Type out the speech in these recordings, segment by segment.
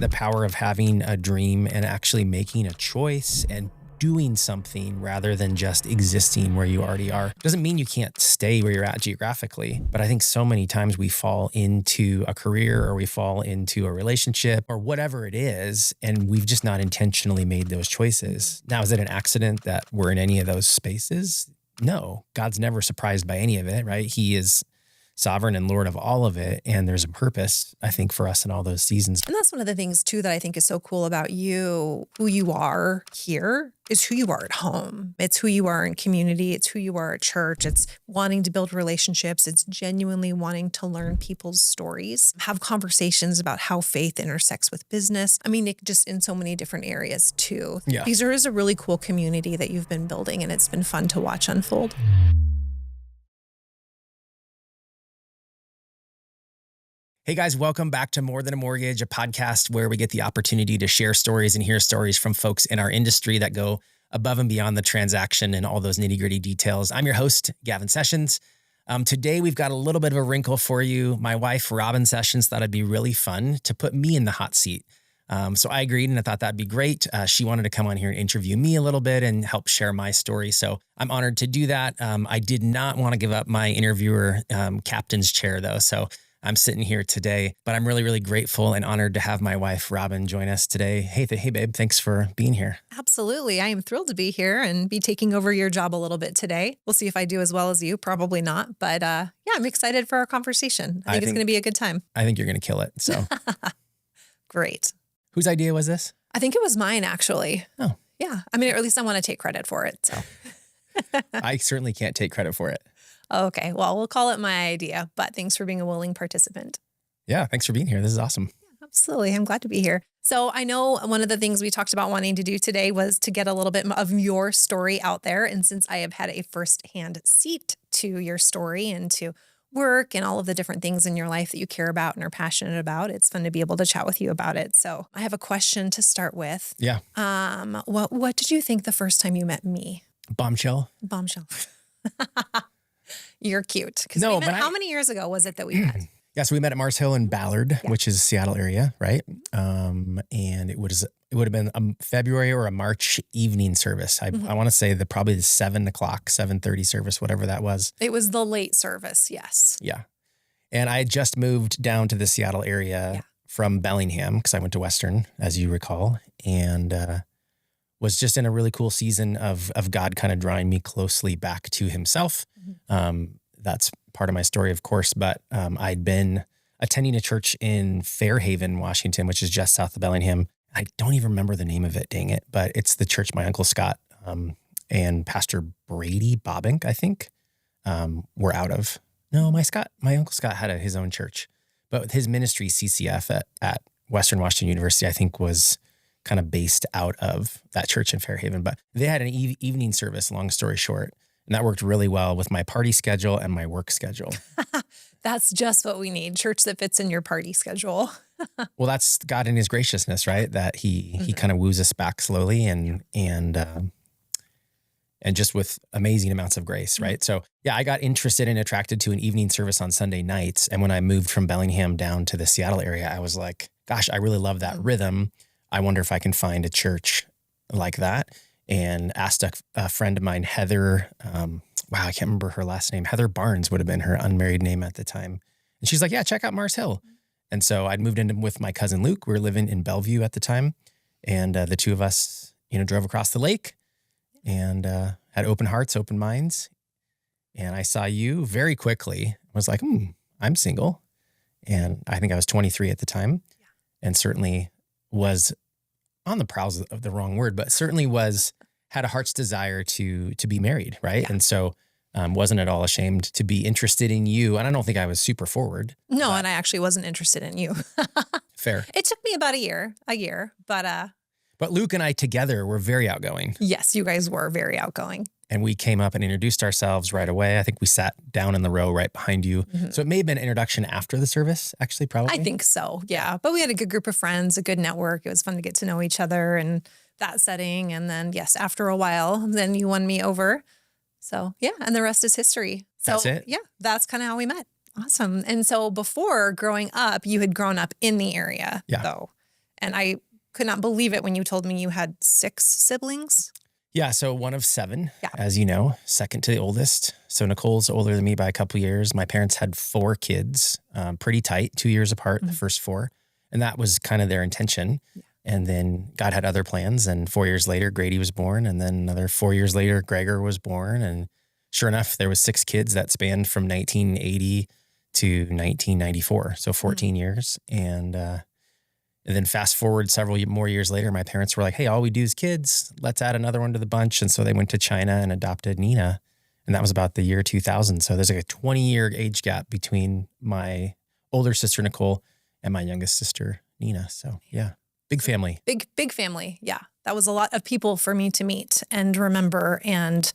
the power of having a dream and actually making a choice and doing something rather than just existing where you already are. Doesn't mean you can't stay where you're at geographically, but I think so many times we fall into a career or we fall into a relationship or whatever it is, and we've just not intentionally made those choices. Now, is it an accident that we're in any of those spaces? No, God's never surprised by any of it, right? He is sovereign and Lord of all of it. And there's a purpose, I think, for us in all those seasons. And that's one of the things too that I think is so cool about you. Who you are here is who you are at home. It's who you are in community. It's who you are at church. It's wanting to build relationships. It's genuinely wanting to learn people's stories, have conversations about how faith intersects with business. I mean, it just in so many different areas too. Yeah. Because there is a really cool community that you've been building, and it's been fun to watch unfold. Hey guys, welcome back to More Than a Mortgage, a podcast where we get the opportunity to share stories and hear stories from folks in our industry that go above and beyond the transaction and all those nitty-gritty details. I'm your host, Gavin Sessions. Today, we've got a little bit of a wrinkle for you. My wife, Robyn Sessions, thought it'd be really fun to put me in the hot seat. So I agreed, and I thought that'd be great. She wanted to come on here and interview me a little bit and help share my story. So I'm honored to do that. I did not want to give up my interviewer captain's chair, though. So I'm sitting here today, but I'm really, really grateful and honored to have my wife, Robyn, join us today. Hey, babe, thanks for being here. Absolutely. I am thrilled to be here and be taking over your job a little bit today. We'll see if I do as well as you. Probably not. But yeah, I'm excited for our conversation. I think it's going to be a good time. I think you're going to kill it. So Great. Whose idea was this? I think it was mine, actually. Oh. Yeah. I mean, or at least I want to take credit for it. So I certainly can't take credit for it. Okay. Well, we'll call it my idea, but thanks for being a willing participant. Yeah. Thanks for being here. This is awesome. Yeah, absolutely. I'm glad to be here. So I know one of the things we talked about wanting to do today was to get a little bit of your story out there. And since I have had a firsthand seat to your story and to work and all of the different things in your life that you care about and are passionate about, it's fun to be able to chat with you about it. So I have a question to start with. Yeah. What did you think the first time you met me? Bombshell. You're cute. No, but how many years ago was it that we met? Yeah, so we met at Mars Hill in Ballard, which is Seattle area, right? And it would have been a February or a March evening service. I want to say probably the 7:30 service, whatever that was. It was the late service, yes. Yeah. And I had just moved down to the Seattle area from Bellingham because I went to Western, as you recall, and was just in a really cool season of God kind of drawing me closely back to himself. That's part of my story, of course, but I'd been attending a church in Fairhaven, Washington, which is just south of Bellingham. I don't even remember the name of it, dang it, but it's the church my Uncle Scott and Pastor Brady Bobbink, I think, were out of. No, my Uncle Scott had his own church, but his ministry, CCF at Western Washington University, I think was kind of based out of that church in Fairhaven. But they had an evening service, long story short. And that worked really well with my party schedule and my work schedule. That's just what we need. Church that fits in your party schedule. Well, that's God in his graciousness, right? That he kind of woos us back slowly and just with amazing amounts of grace, right? So yeah, I got interested and attracted to an evening service on Sunday nights. And when I moved from Bellingham down to the Seattle area, I was like, gosh, I really love that rhythm. I wonder if I can find a church like that. And asked a friend of mine, Heather, I can't remember her last name. Heather Barnes would have been her unmarried name at the time. And she's like, yeah, check out Mars Hill. And so I'd moved in with my cousin Luke. We were living in Bellevue at the time. And the two of us, drove across the lake and had open hearts, open minds. And I saw you very quickly. I was like, I'm single. And I think I was 23 at the time and certainly was on the prowls of the wrong word, but certainly had a heart's desire to be married, right? Yeah. And so wasn't at all ashamed to be interested in you. And I don't think I was super forward. No, and I actually wasn't interested in you. Fair. It took me about a year, but Luke and I together were very outgoing. Yes, you guys were very outgoing. And we came up and introduced ourselves right away. I think we sat down in the row right behind you. Mm-hmm. So it may have been an introduction after the service, actually, probably. I think so, yeah. But we had a good group of friends, a good network. It was fun to get to know each other in that setting. And then, yes, after a while, then you won me over. So, yeah, and the rest is history. So, that's it? Yeah, that's kind of how we met. Awesome. And so before growing up, you had grown up in the area, though. And I could not believe it when you told me you had 6 siblings. Yeah. So one of 7, Yeah. as you know, second to the oldest. So Nicole's older than me by a couple of years. My parents had 4 kids, pretty tight, 2 years apart, the first 4. And that was kind of their intention. Yeah. And then God had other plans. And 4 years later, Grady was born. And then another 4 years later, Gregor was born. And sure enough, there was 6 kids that spanned from 1980 to 1994. So 14 years. And then fast forward several more years later, my parents were like, hey, all we do is kids. Let's add another one to the bunch. And so they went to China and adopted Nina. And that was about the year 2000. So there's like a 20-year age gap between my older sister, Nicole, and my youngest sister, Nina. So yeah, big family. Big family. Yeah. That was a lot of people for me to meet and remember. And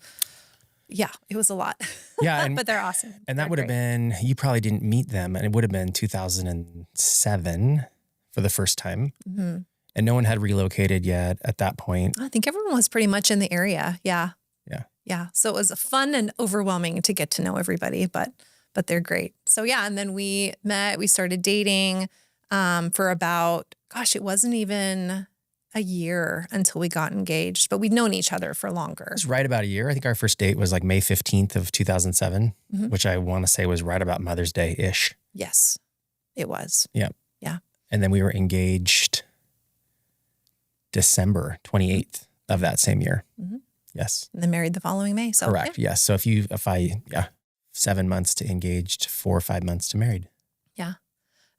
yeah, it was a lot. Yeah. But they're awesome. And that would have been, you probably didn't meet them. And it would have been 2007. For the first time. And no one had relocated yet at that point. I think everyone was pretty much in the area. Yeah. Yeah. Yeah. So it was fun and overwhelming to get to know everybody, but they're great. So yeah. And then we met, we started dating for about, it wasn't even a year until we got engaged, but we'd known each other for longer. It was right about a year. I think our first date was like May 15th of 2007, which I want to say was right about Mother's Day-ish. Yes, it was. Yeah. Yeah. And then we were engaged December 28th of that same year. Yes. And then married the following May. So correct. Yeah. Yes. So if I 7 months to engaged, 4 or 5 months to married. Yeah.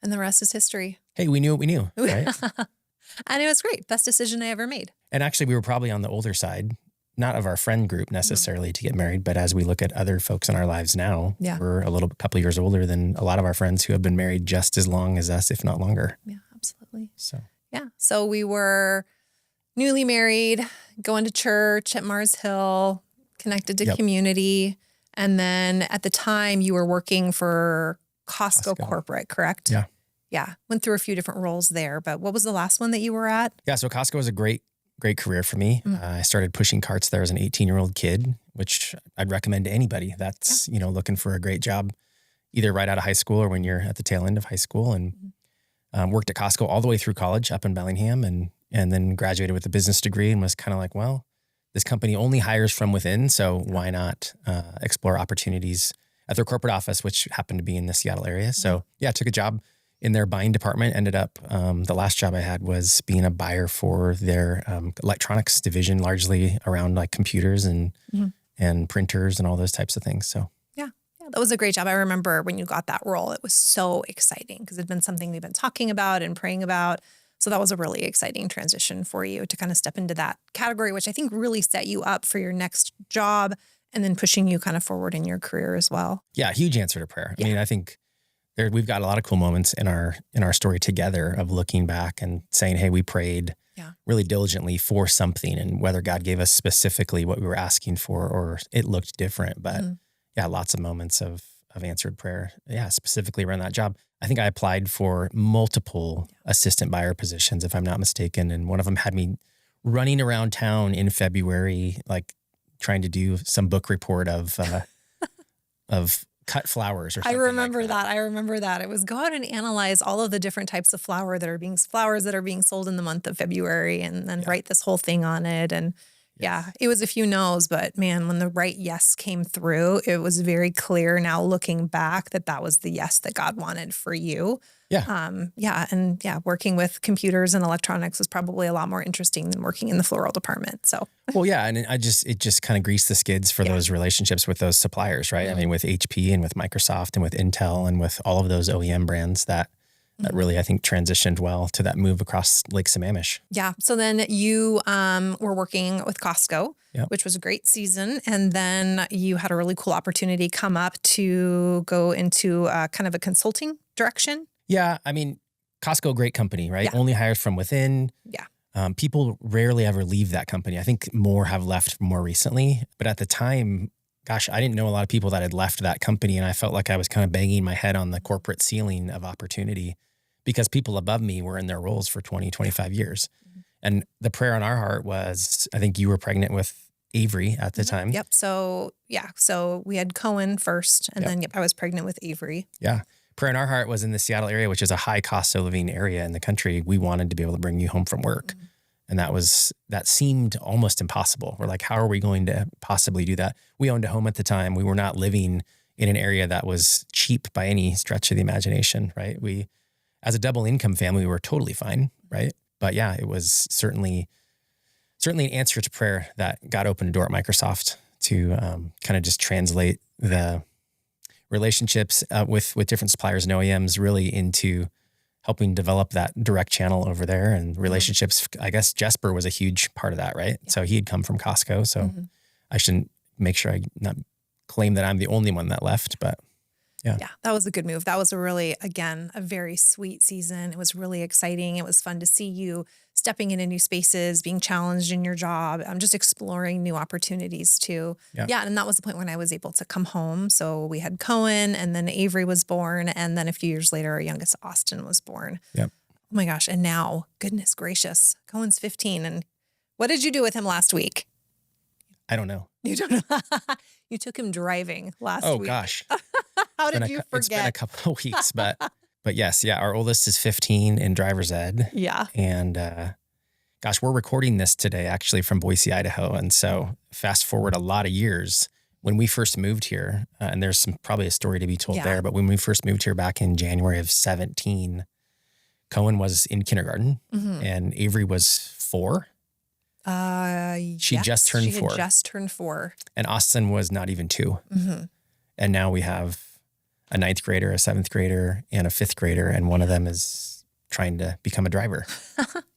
And the rest is history. Hey, we knew what we knew, right? And it was great. Best decision I ever made. And actually we were probably on the older side, not of our friend group necessarily to get married, but as we look at other folks in our lives now, we're a couple of years older than a lot of our friends who have been married just as long as us, if not longer. Yeah, absolutely. So, yeah. So we were newly married, going to church at Mars Hill, connected to community. And then at the time you were working for Costco corporate, correct? Yeah. Yeah. Went through a few different roles there, but what was the last one that you were at? Yeah. So Costco was a great career for me. I started pushing carts there as an 18-year-old kid, which I'd recommend to anybody that's, looking for a great job, either right out of high school or when you're at the tail end of high school, and worked at Costco all the way through college up in Bellingham, and then graduated with a business degree and was kind of like, well, this company only hires from within. So why not explore opportunities at their corporate office, which happened to be in the Seattle area. So I took a job in their buying department. Ended up, the last job I had was being a buyer for their electronics division, largely around like computers and printers and all those types of things. So yeah, that was a great job. I remember when you got that role, it was so exciting because it'd been something we've been talking about and praying about. So that was a really exciting transition for you to kind of step into that category, which I think really set you up for your next job and then pushing you kind of forward in your career as well. Yeah, huge answer to prayer. I mean, I think we've got a lot of cool moments in our story together of looking back and saying, hey, we prayed really diligently for something, and whether God gave us specifically what we were asking for or it looked different. But lots of moments of answered prayer. Yeah, specifically around that job. I think I applied for multiple assistant buyer positions, if I'm not mistaken. And one of them had me running around town in February, like trying to do some book report of cut flowers or something. I remember like that. I remember that. It was go out and analyze all of the different types of flowers that are being sold in the month of February, and then write this whole thing on it. And it was a few no's, but man, when the right yes came through, it was very clear now looking back that was the yes that God wanted for you. Working with computers and electronics was probably a lot more interesting than working in the floral department. So, and it just kind of greased the skids for those relationships with those suppliers, right? I mean, with HP and with Microsoft and with Intel and with all of those OEM brands that really, I think, transitioned well to that move across Lake Sammamish. Yeah. So then you were working with Costco, which was a great season. And then you had a really cool opportunity come up to go into kind of a consulting direction. Yeah. I mean, Costco, great company, right? Only hires from within. Yeah. People rarely ever leave that company. I think more have left more recently. But at the time, gosh, I didn't know a lot of people that had left that company. And I felt like I was kind of banging my head on the corporate ceiling of opportunity because people above me were in their roles for 20, 25 years. And the prayer on our heart was, I think you were pregnant with Avery at the time. Yep. So we had Cohen first, and then I was pregnant with Avery. Yeah. prayer in our heart was in the Seattle area, which is a high cost of living area in the country. We wanted to be able to bring you home from work. And that seemed almost impossible. We're like, how are we going to possibly do that? We owned a home at the time. We were not living in an area that was cheap by any stretch of the imagination, right? We, as a double income family, we were totally fine, right? But yeah, it was certainly an answer to prayer that God opened a door at Microsoft to kind of just translate the relationships with different suppliers and OEMs really into helping develop that direct channel over there and relationships. I guess Jesper was a huge part of that, right? Yeah. So he had come from Costco. So I shouldn't make sure I not claim that I'm the only one that left, but yeah. Yeah, that was a good move. That was again, a very sweet season. It was really exciting. It was fun to see you stepping into new spaces, being challenged in your job. I'm just exploring new opportunities too. Yeah. And that was the point when I was able to come home. So we had Cohen, and then Avery was born. And then a few years later, our youngest Austin was born. Yep. Oh my gosh. And now, goodness gracious, Cohen's 15. And what did you do with him last week? I don't know. You don't know. You took him driving last week. Oh gosh. How did you forget? It's been a couple of weeks, but yes, yeah. Our oldest is 15 in driver's ed. Yeah. And gosh, we're recording this today actually from Boise, Idaho. And so fast forward a lot of years when we first moved here, and there's probably a story to be told there, but when we first moved here back in January of 17, Cohen was in kindergarten and Avery was 4. She just turned 4. She had just turned 4. And Austin was not even 2. And now we have a 9th grader, a 7th grader, and a 5th grader. And one of them is trying to become a driver.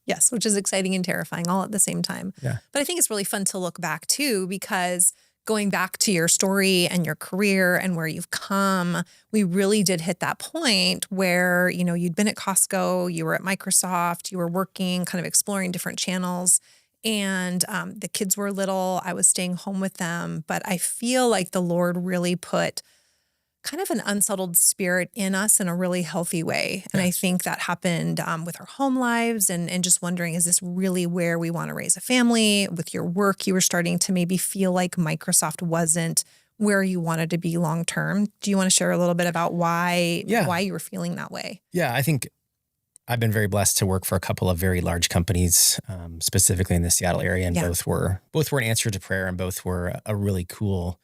Yes, which is exciting and terrifying all at the same time. Yeah. But I think it's really fun to look back too, because going back to your story and your career and where you've come, we really did hit that point where, you'd been at Costco, you were at Microsoft, you were working, kind of exploring different channels. And the kids were little. I was staying home with them. But I feel like the Lord really put kind of an unsettled spirit in us in a really healthy way. And I think that happened with our home lives and just wondering, is this really where we want to raise a family? With your work, you were starting to maybe feel like Microsoft wasn't where you wanted to be long term. Do you want to share a little bit about why you were feeling that way? Yeah, I think I've been very blessed to work for a couple of very large companies, specifically in the Seattle area, and both were an answer to prayer, and both were a really cool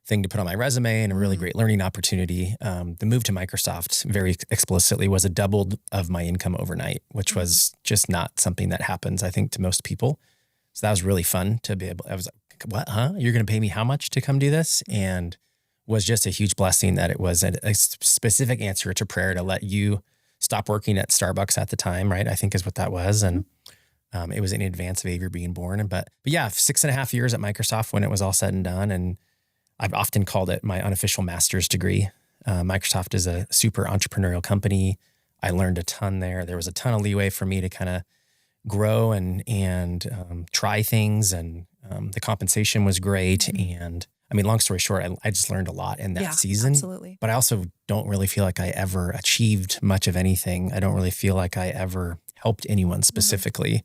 thing to put on my resume and a really great learning opportunity. The move to Microsoft very explicitly was a double of my income overnight, which was just not something that happens, I think, to most people. So that was really fun to be able. I was like, "What? Huh? You're going to pay me how much to come do this?" And was just a huge blessing that it was a specific answer to prayer to let you stop working at Starbucks at the time, right? I think is what that was. And it was in advance of Avery being born. But yeah, 6.5 years at Microsoft when it was all said and done. And I've often called it my unofficial master's degree. Microsoft is a super entrepreneurial company. I learned a ton there. There was a ton of leeway for me to kind of grow and try things. And the compensation was great. And I mean, long story short, I just learned a lot in that season. Absolutely. But I also don't really feel like I ever achieved much of anything. I don't really feel like I ever helped anyone specifically.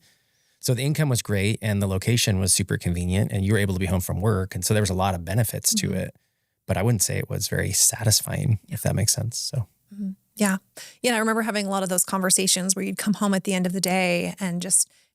So the income was great and the location was super convenient and you were able to be home from work. And so there was a lot of benefits to it, but I wouldn't say it was very satisfying, if that makes sense. So. Yeah. Yeah. I remember having a lot of those conversations where you'd come home at the end of the day and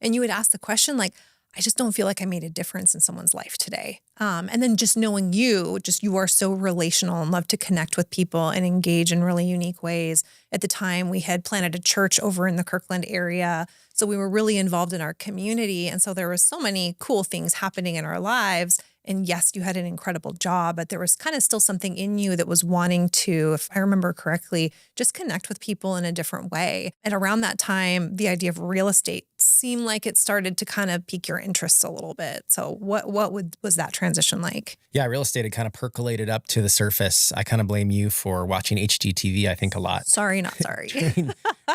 you would ask the question, like, I just don't feel like I made a difference in someone's life today. And then just knowing you are so relational and love to connect with people and engage in really unique ways. At the time, we had planted a church over in the Kirkland area. So we were really involved in our community. And so there were so many cool things happening in our lives. And yes, you had an incredible job, but there was kind of still something in you that was wanting to, if I remember correctly, just connect with people in a different way. And around that time, the idea of real estate seemed like it started to kind of pique your interest a little bit. So what was that transition like? Yeah, real estate had kind of percolated up to the surface. I kind of blame you for watching HGTV, I think, a lot. Sorry, not sorry.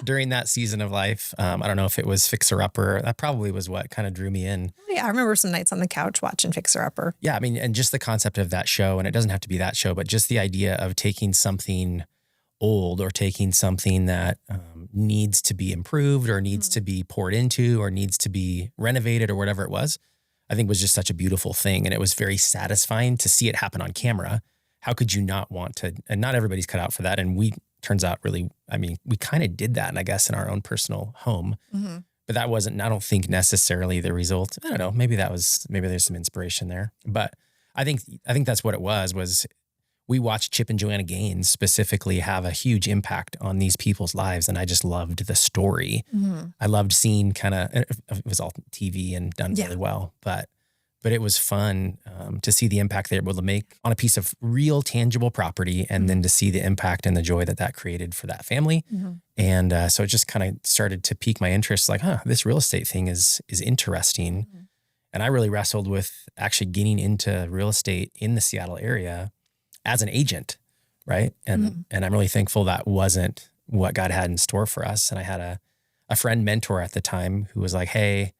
during that season of life. I don't know if it was Fixer Upper. That probably was what kind of drew me in. Yeah, I remember some nights on the couch watching Fixer Upper. Yeah, I mean, and just the concept of that show, and it doesn't have to be that show, but just the idea of taking something old or taking something that needs to be improved or needs to be poured into or needs to be renovated or whatever it was, I think was just such a beautiful thing. And it was very satisfying to see it happen on camera. How could you not want to? And not everybody's cut out for that. And we turns out really, I mean, we kind of did that, and I guess in our own personal home, but that wasn't, I don't think necessarily the result. I don't know. Maybe there's some inspiration there, but I think that's what it was we watched Chip and Joanna Gaines specifically have a huge impact on these people's lives. And I just loved the story. I loved seeing it was all TV and done really well, but it was fun to see the impact they were able to make on a piece of real tangible property. And then to see the impact and the joy that created for that family. And so it just kind of started to pique my interest, like, this real estate thing is interesting. And I really wrestled with actually getting into real estate in the Seattle area as an agent, right? And I'm really thankful that wasn't what God had in store for us. And I had a friend mentor at the time who was like, hey,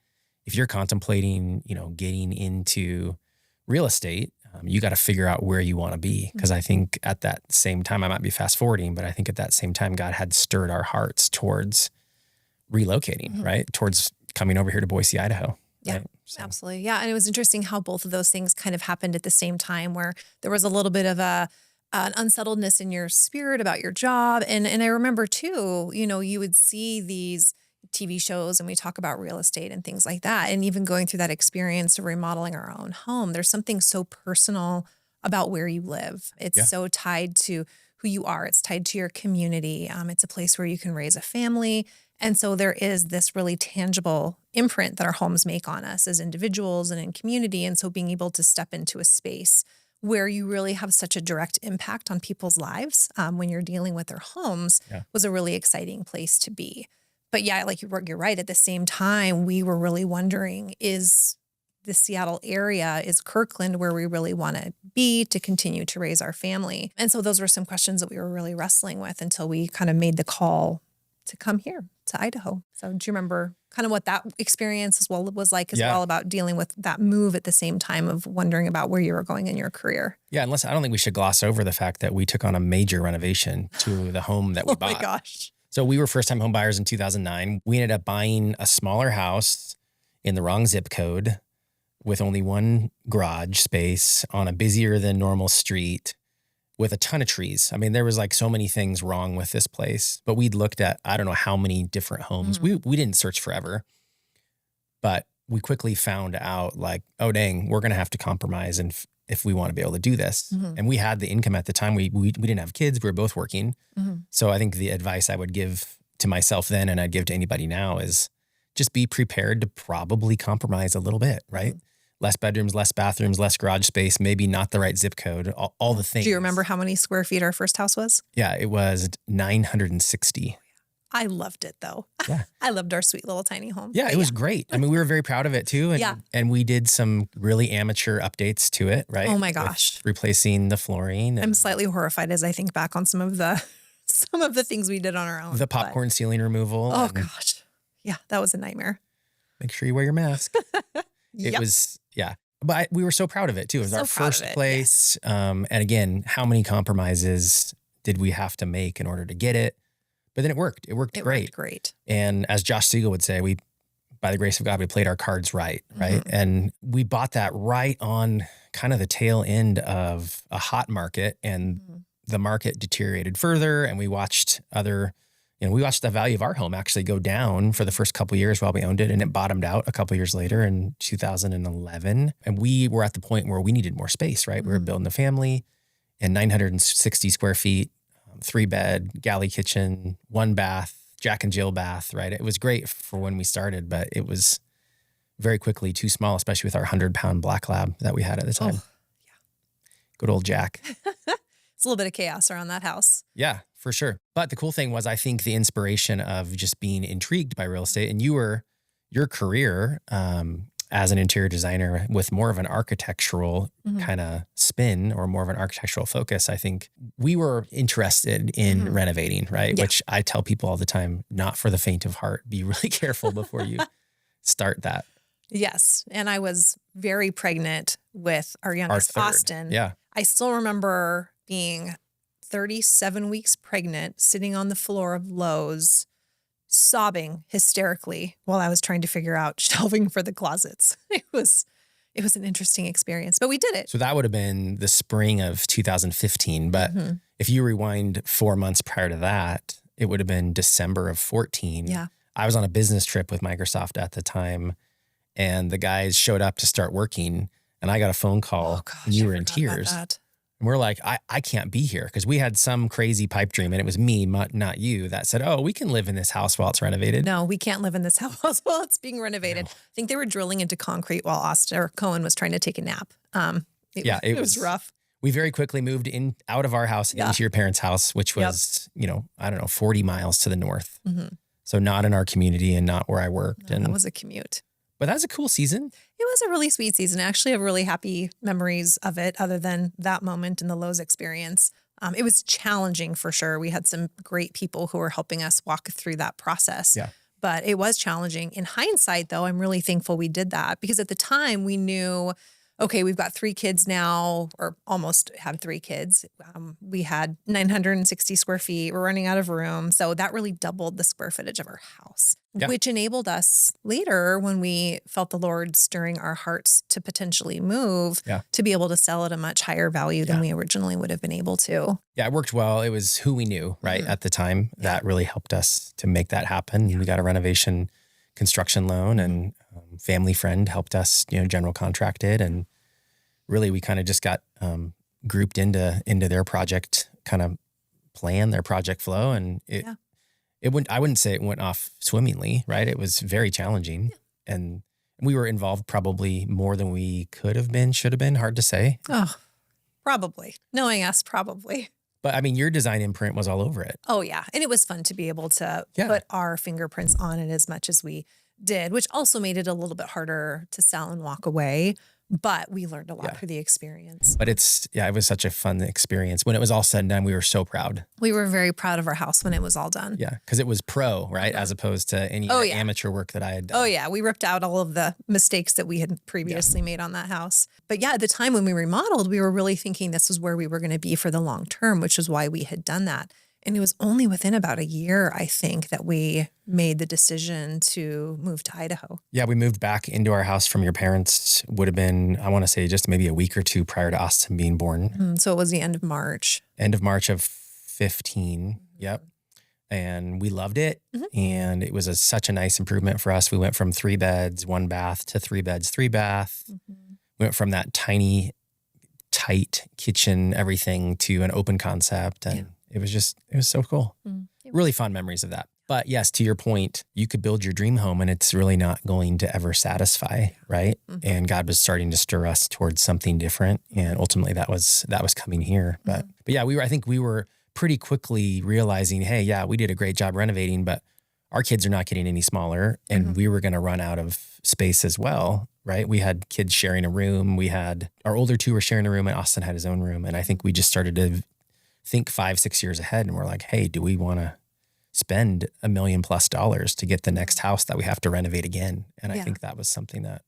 if you're contemplating, getting into real estate, you got to figure out where you want to be. Because I think at that same time, I might be fast forwarding, but I think at that same time, God had stirred our hearts towards relocating, right? Towards coming over here to Boise, Idaho. Yeah, right? So. Absolutely. Yeah. And it was interesting how both of those things kind of happened at the same time, where there was a little bit of an unsettledness in your spirit about your job. And I remember too, you would see these TV shows and we talk about real estate and things like that. And even going through that experience of remodeling our own home, there's something so personal about where you live. It's so tied to who you are. It's tied to your community. It's a place where you can raise a family. And so there is this really tangible imprint that our homes make on us as individuals and in community. And so being able to step into a space where you really have such a direct impact on people's lives when you're dealing with their homes was a really exciting place to be. But like you're right. At the same time, we were really wondering, is the Seattle area, is Kirkland where we really want to be to continue to raise our family? And so those were some questions that we were really wrestling with until we kind of made the call to come here to Idaho. So do you remember kind of what that experience as well was like as well, about dealing with that move at the same time of wondering about where you were going in your career? Yeah. Unless I don't think we should gloss over the fact that we took on a major renovation to the home that we bought. Oh my gosh. So we were first-time home buyers in 2009. We ended up buying a smaller house in the wrong zip code with only one garage space on a busier than normal street with a ton of trees. I mean, there was like so many things wrong with this place, but we'd looked at, I don't know how many different homes. We didn't search forever, but we quickly found out like, oh dang, we're going to have to compromise and if we want to be able to do this. And we had the income at the time. We didn't have kids. We were both working. So I think the advice I would give to myself then, and I'd give to anybody now, is just be prepared to probably compromise a little bit, right? Less bedrooms, less bathrooms, less garage space, maybe not the right zip code, all the things. Do you remember how many square feet our first house was? Yeah, it was 960. I loved it though. Yeah. I loved our sweet little tiny home. Yeah, it was great. I mean, we were very proud of it too. And we did some really amateur updates to it, right? Oh my gosh. With replacing the flooring. I'm slightly horrified as I think back on some of the things we did on our own. The popcorn ceiling removal. Oh gosh. Yeah, that was a nightmare. Make sure you wear your mask. It was, but we were so proud of it too. It was our first place. And again, how many compromises did we have to make in order to get it? But then it worked. It worked great. And as Josh Siegel would say, by the grace of God, we played our cards right? And we bought that right on kind of the tail end of a hot market, and the market deteriorated further. And we watched the value of our home actually go down for the first couple of years while we owned it. And it bottomed out a couple of years later in 2011. And we were at the point where we needed more space, right? We were building a family, and 960 square feet, 3-bed, galley kitchen, 1 bath, Jack and Jill bath, right? It was great for when we started, but it was very quickly too small, especially with our 100-pound black lab that we had at the time. Oh, yeah. Good old Jack. It's a little bit of chaos around that house. Yeah, for sure. But the cool thing was, I think the inspiration of just being intrigued by real estate, and your career as an interior designer with more of an architectural kind of spin or more of an architectural focus, I think we were interested in renovating, right? Yeah. Which I tell people all the time, not for the faint of heart. Be really careful before you start that. Yes. And I was very pregnant with our youngest, Austin. Yeah. I still remember being 37 weeks pregnant, sitting on the floor of Lowe's, sobbing hysterically while I was trying to figure out shelving for the closets. It It was an interesting experience, but we did it. So that would have been the spring of 2015. But if you rewind 4 months prior to that, it would have been December of 14. Yeah. I was on a business trip with Microsoft at the time, and the guys showed up to start working, and I got a phone call, and you were in tears. And we're like, I can't be here, because we had some crazy pipe dream, and it was me, not you, that said, oh, we can live in this house while it's renovated. No, we can't live in this house while it's being renovated. No. I think they were drilling into concrete while Austin or Cohen was trying to take a nap. It was rough. We very quickly moved out of our house into your parents' house, which was, 40 miles to the north. So not in our community and not where I worked. No, that was a commute. But that was a cool season. It was a really sweet season. I actually have really happy memories of it other than that moment and the Lowe's experience. It was challenging for sure. We had some great people who were helping us walk through that process. Yeah. But it was challenging. In hindsight, though, I'm really thankful we did that, because at the time we knew, okay, we've got 3 kids now, or almost have 3 kids. We had 960 square feet. We're running out of room. So that really doubled the square footage of our house, which enabled us later, when we felt the Lord stirring our hearts to potentially move, to be able to sell at a much higher value than we originally would have been able to. Yeah, it worked well. It was who we knew, right, at the time. That really helped us to make that happen. We got a renovation construction loan, and family friend helped us, general contracted, and really we kind of just got grouped into their project kind of plan, their project flow, and it went. I wouldn't say it went off swimmingly, right? It was very challenging, and we were involved probably more than we could have been, should have been. Hard to say. Oh, probably. Knowing us, probably. But I mean, your design imprint was all over it. Oh yeah, and it was fun to be able to put our fingerprints on it as much as we did, which also made it a little bit harder to sell and walk away. But we learned a lot through the experience. But it was such a fun experience. When it was all said and done, we were so proud. We were very proud of our house when it was all done. Yeah, because it was pro, right? As opposed to any amateur work that I had done. Oh yeah, we ripped out all of the mistakes that we had previously made on that house. But yeah, at the time when we remodeled, we were really thinking this was where we were going to be for the long term, which is why we had done that. And it was only within about a year, I think, that we made the decision to move to Idaho. Yeah, we moved back into our house from your parents. Would have been, I want to say, just maybe a week or 2 prior to Austin being born. So it was the end of March. End of March of 15. Yep. And we loved it. And it was such a nice improvement for us. We went from 3 beds, 1 bath to 3 beds, 3 bath. We went from that tiny, tight kitchen, everything, to an open concept. And it was so cool. Really fun memories of that. But yes, to your point, you could build your dream home and it's really not going to ever satisfy, right? And God was starting to stir us towards something different. And ultimately that was coming here. But yeah, I think we were pretty quickly realizing, hey, yeah, we did a great job renovating, but our kids are not getting any smaller, and we were going to run out of space as well, right? We had kids sharing a room. Our older 2 were sharing a room, and Austin had his own room. And I think we just started to think 5-6 years ahead, and we're like, hey, do we want to spend $1 million+ to get the next house that we have to renovate again? And I think that was something that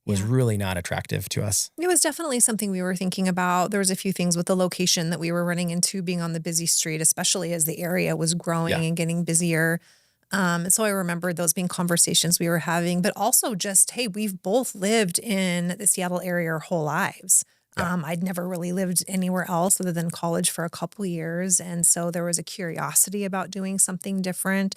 was really not attractive to us. It was definitely something we were thinking about. There was a few things with the location that we were running into, being on the busy street, especially as the area was growing and getting busier. And so I remember those being conversations we were having, but also just, hey, we've both lived in the Seattle area our whole lives. I'd never really lived anywhere else other than college for a couple of years. And so there was a curiosity about doing something different.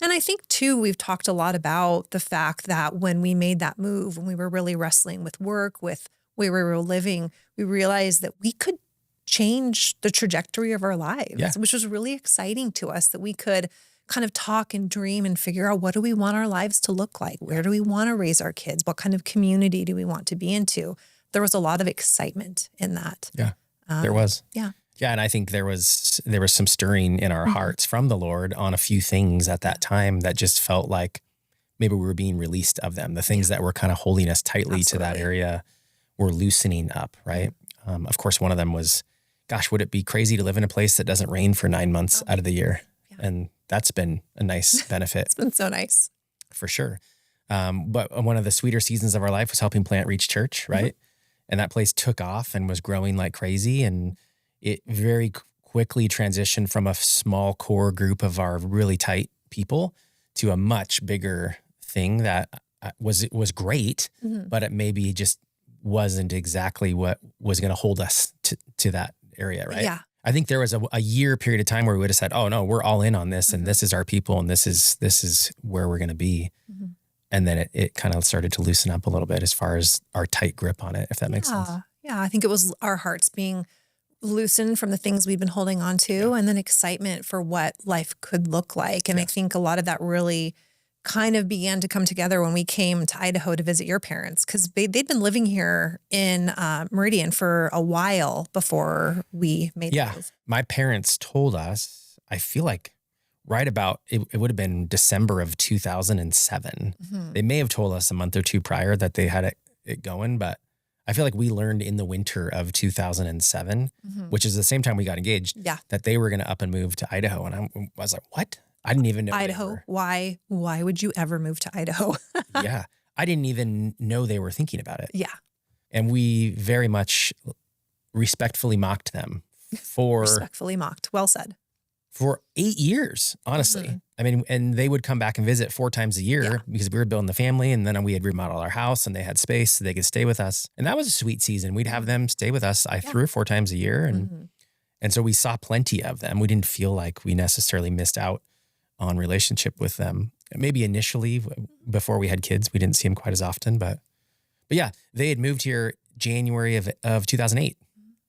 And I think, too, we've talked a lot about the fact that when we made that move, when we were really wrestling with work, with where we were living, we realized that we could change the trajectory of our lives, which was really exciting to us, that we could kind of talk and dream and figure out, what do we want our lives to look like? Where do we want to raise our kids? What kind of community do we want to be into? There was a lot of excitement in that. Yeah, there was. Yeah. Yeah, and I think there was some stirring in our hearts from the Lord on a few things at that time that just felt like maybe we were being released of them. The things that were kind of holding us tightly to that area were loosening up, right? Of course, one of them was, gosh, would it be crazy to live in a place that doesn't rain for 9 months out of the year? Yeah. And that's been a nice benefit. It's been so nice. For sure. But one of the sweeter seasons of our life was helping plant Reach Church, right? And that place took off and was growing like crazy. And it very quickly transitioned from a small core group of our really tight people to a much bigger thing that was great, but it maybe just wasn't exactly what was going to hold us to that area, right? Yeah. I think there was a year period of time where we would have said, oh no, we're all in on this, and this is our people, and this is where we're going to be. And then it kind of started to loosen up a little bit as far as our tight grip on it, if that makes sense. Yeah. I think it was our hearts being loosened from the things we've been holding on to, and then excitement for what life could look like. And I think a lot of that really kind of began to come together when we came to Idaho to visit your parents, because they'd been living here in Meridian for a while before we made the move. My parents told us, I feel like right about, it would have been December of 2007. They may have told us a month or two prior that they had it going, but I feel like we learned in the winter of 2007, which is the same time we got engaged, that they were going to up and move to Idaho. And I was like, what? I didn't even know. Idaho? Why would you ever move to Idaho? I didn't even know they were thinking about it. Yeah. And we very much respectfully mocked them for... Respectfully mocked. Well said. For 8 years, honestly. I mean, and they would come back and visit 4 times a year because we were building the family, and then we had remodeled our house and they had space so they could stay with us. And that was a sweet season. We'd have them stay with us 3 or 4 times a year. And so we saw plenty of them. We didn't feel like we necessarily missed out on relationship with them. Maybe initially before we had kids, we didn't see them quite as often, but yeah, they had moved here January of 2008.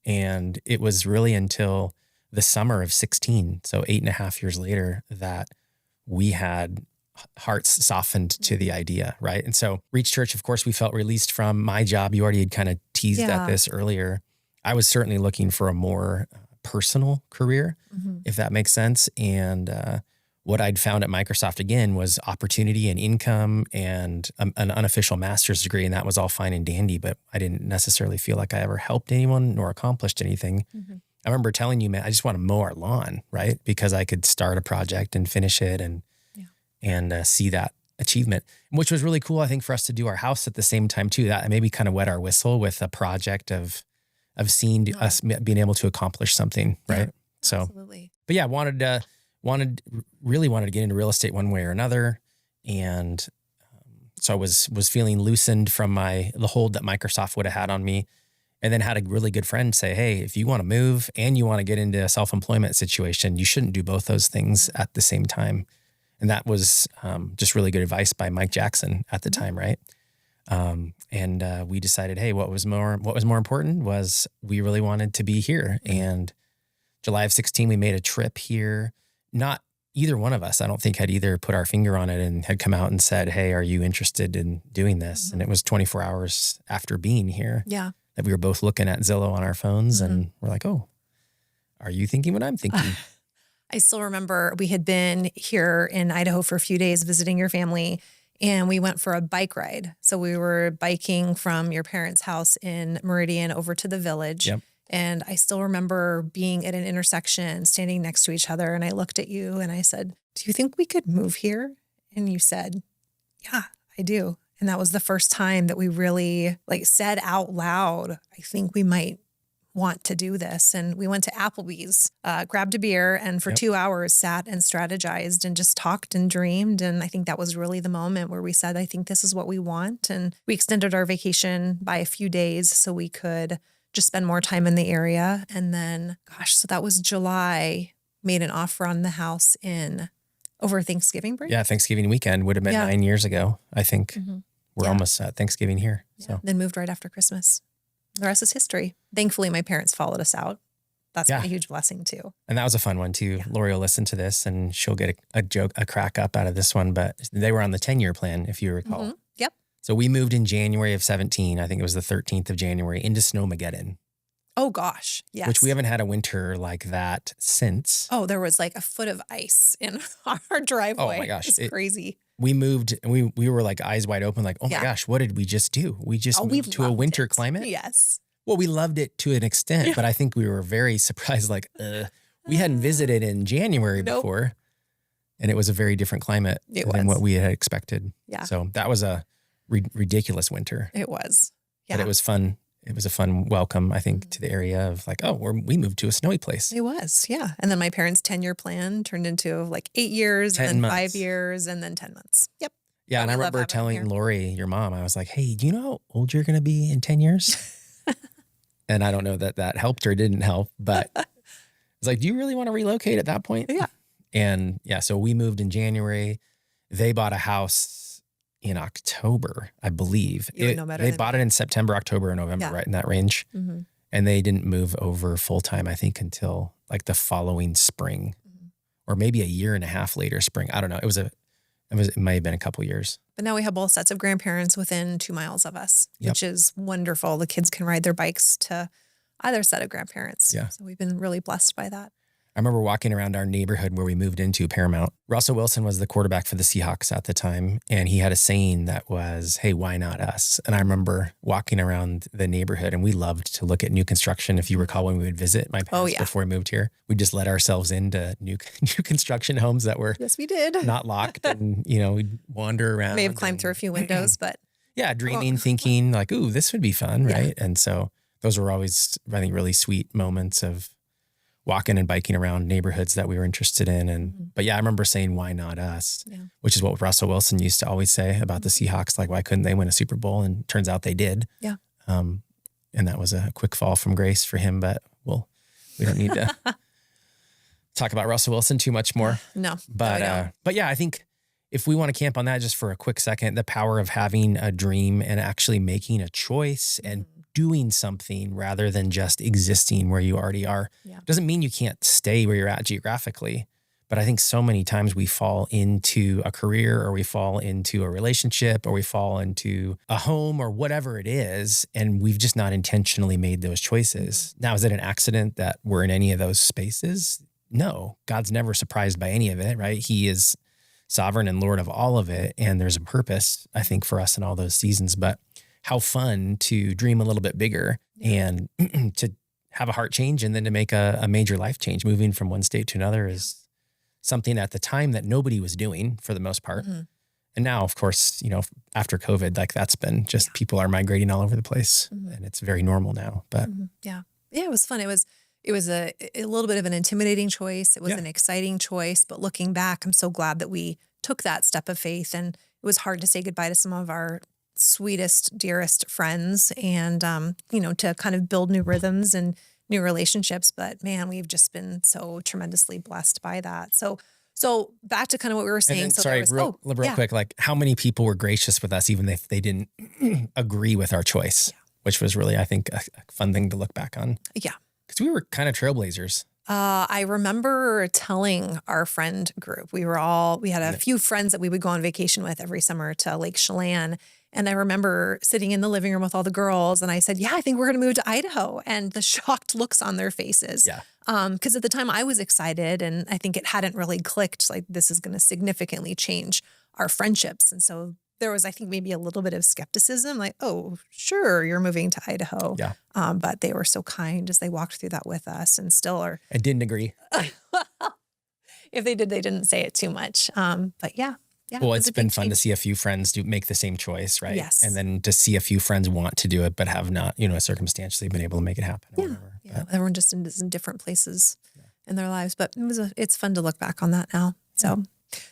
And it was really until the summer of 16, so 8.5 years later, that we had hearts softened to the idea, right? And so Reach Church, of course, we felt released from my job. You already had kind of teased at this earlier. I was certainly looking for a more personal career, if that makes sense. And what I'd found at Microsoft, again, was opportunity and income and an unofficial master's degree. And that was all fine and dandy, but I didn't necessarily feel like I ever helped anyone nor accomplished anything. I remember telling you, man, I just want to mow our lawn, right? Because I could start a project and finish it and see that achievement, which was really cool, I think, for us to do our house at the same time too. That maybe kind of wet our whistle with a project of seeing us being able to accomplish something, right? So, absolutely. But yeah, really wanted to get into real estate one way or another, and so I was feeling loosened from the hold that Microsoft would have had on me. And then had a really good friend say, hey, if you want to move and you want to get into a self-employment situation, you shouldn't do both those things at the same time. And that was just really good advice by Mike Jackson at the time, right? And we decided, hey, what was more important was we really wanted to be here. And July of 16, we made a trip here. Not either one of us, I don't think, had either put our finger on it and had come out and said, hey, are you interested in doing this? And it was 24 hours after being here. Yeah. That we were both looking at Zillow on our phones and we're like, oh, are you thinking what I'm thinking? I still remember we had been here in Idaho for a few days visiting your family, and we went for a bike ride. So we were biking from your parents' house in Meridian over to the village. And I still remember being at an intersection, standing next to each other. And I looked at you and I said, do you think we could move here? And you said, yeah, I do. And that was the first time that we really said out loud, I think we might want to do this. And we went to Applebee's, grabbed a beer, and for 2 hours sat and strategized and just talked and dreamed. And I think that was really the moment where we said, I think this is what we want. And we extended our vacation by a few days so we could just spend more time in the area. And then, so that was July, made an offer on the house over Thanksgiving break. Yeah, Thanksgiving weekend would have been 9 years ago, I think. We're almost at Thanksgiving here. So then moved right after Christmas. The rest is history. Thankfully, my parents followed us out. That's been a huge blessing too. And that was a fun one too. Lori will listen to this and she'll get a crack up out of this one, but they were on the 10-year plan, if you recall. Yep. So we moved in January of 17. I think it was the 13th of January into Snowmageddon. Oh gosh. Yes. Which we haven't had a winter like that since. Oh, there was a foot of ice in our driveway. Oh my gosh. It's crazy. We moved and we were eyes wide open, oh my gosh, what did we just do? We just moved to a winter climate. Yes. Well, we loved it to an extent, but I think we were very surprised. We hadn't visited in January before, and it was a very different climate than what we had expected. Yeah. So that was a ridiculous winter. It was. Yeah. But it was fun. It was a fun welcome, I think, to the area of we moved to a snowy place. It was, yeah. And then my parents' 10-year plan turned into 8 years, and then 5 years, and then 10 months. Yep. Yeah. And I we love remember having them telling here. Lori, your mom, I was like, hey, do you know how old you're going to be in 10 years? And I don't know that that helped or didn't help, but I was like, do you really want to relocate at that point? Yeah. And yeah, so we moved in January. They bought a house in October, I believe. You would know better They than bought me. it in September, October, or November, Yeah. right in that range. Mm-hmm. And they didn't move over full time, I think, until like the following spring, or maybe a year and a half later spring. I don't know. It might have been a couple years. But now we have both sets of grandparents within 2 miles of us, Yep. which is wonderful. The kids can ride their bikes to either set of grandparents. Yeah. So we've been really blessed by that. I remember walking around our neighborhood where we moved into, Paramount. Russell Wilson was the quarterback for the Seahawks at the time. And he had a saying that was, hey, why not us? And I remember walking around the neighborhood, and we loved to look at new construction. If you recall, when we would visit my parents before we moved here, we just let ourselves into new construction homes that were Yes, we did. not locked. And, we'd wander around. May have climbed through a few windows, but yeah, dreaming, thinking like, ooh, this would be fun, right? And so those were always, I think, really sweet moments of walking and biking around neighborhoods that we were interested in. And, but yeah, I remember saying, why not us? Yeah. Which is what Russell Wilson used to always say about the Seahawks. Like, why couldn't they win a Super Bowl? And turns out they did. Yeah. And that was a quick fall from grace for him, but we don't need to talk about Russell Wilson too much more. No, But yeah, I think if we want to camp on that just for a quick second, the power of having a dream and actually making a choice and doing something rather than just existing where you already are. Yeah. Doesn't mean you can't stay where you're at geographically, but I think so many times we fall into a career, or we fall into a relationship, or we fall into a home, or whatever it is, and we've just not intentionally made those choices. Now, is it an accident that we're in any of those spaces? No, God's never surprised by any of it, right? He is sovereign and Lord of all of it. And there's a purpose, I think, for us in all those seasons. But how fun to dream a little bit bigger and to have a heart change, and then to make a major life change. Moving from one state to another is something at the time that nobody was doing for the most part. And now, of course, after COVID, like that's been just people are migrating all over the place, and it's very normal now. But yeah, it was fun. It was a little bit of an intimidating choice. It was an exciting choice, but looking back, I'm so glad that we took that step of faith. And it was hard to say goodbye to some of our sweetest, dearest friends, and to kind of build new rhythms and new relationships. But man, we've just been so tremendously blessed by that. So back to kind of what we were saying. Real quick, like how many people were gracious with us, even if they didn't agree with our choice, which was really, I think, a fun thing to look back on. Yeah. Because we were kind of trailblazers. I remember telling our friend group, we had a few friends that we would go on vacation with every summer to Lake Chelan. And I remember sitting in the living room with all the girls, and I said, yeah, I think we're going to move to Idaho. And the shocked looks on their faces. Yeah. Because at the time I was excited, and I think it hadn't really clicked, like this is going to significantly change our friendships. And so there was, I think, maybe a little bit of skepticism, like, oh, sure, you're moving to Idaho. Yeah. But they were so kind as they walked through that with us, and still are. I didn't agree. If they did, they didn't say it too much. But yeah. Yeah, well, it's been fun to see a few friends make the same choice, right? Yes. And then to see a few friends want to do it, but have not, circumstantially been able to make it happen. Or whatever. Yeah. Everyone just in different places in their lives. But it's fun to look back on that now.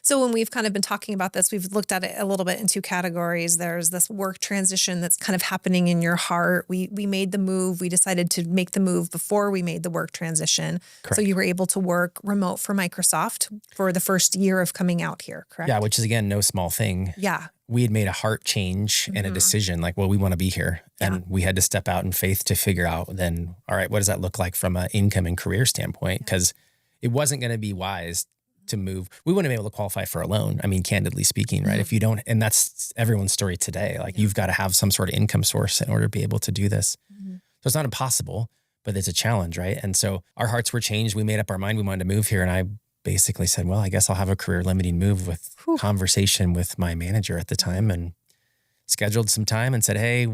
So when we've kind of been talking about this, we've looked at it a little bit in two categories. There's this work transition that's kind of happening in your heart. We made the move. We decided to make the move before we made the work transition. Correct. So you were able to work remote for Microsoft for the first year of coming out here, correct? Yeah, which is, again, no small thing. Yeah. We had made a heart change and a decision like, well, we want to be here. And we had to step out in faith to figure out then, all right, what does that look like from an income and career standpoint? Because it wasn't going to be wise to move. We wouldn't be able to qualify for a loan. I mean, candidly speaking, right? If you don't, and that's everyone's story today. Like you've got to have some sort of income source in order to be able to do this. So it's not impossible, but it's a challenge, right? And so our hearts were changed. We made up our mind. We wanted to move here. And I basically said, well, I guess I'll have a career limiting move with conversation with my manager at the time, and scheduled some time and said, hey,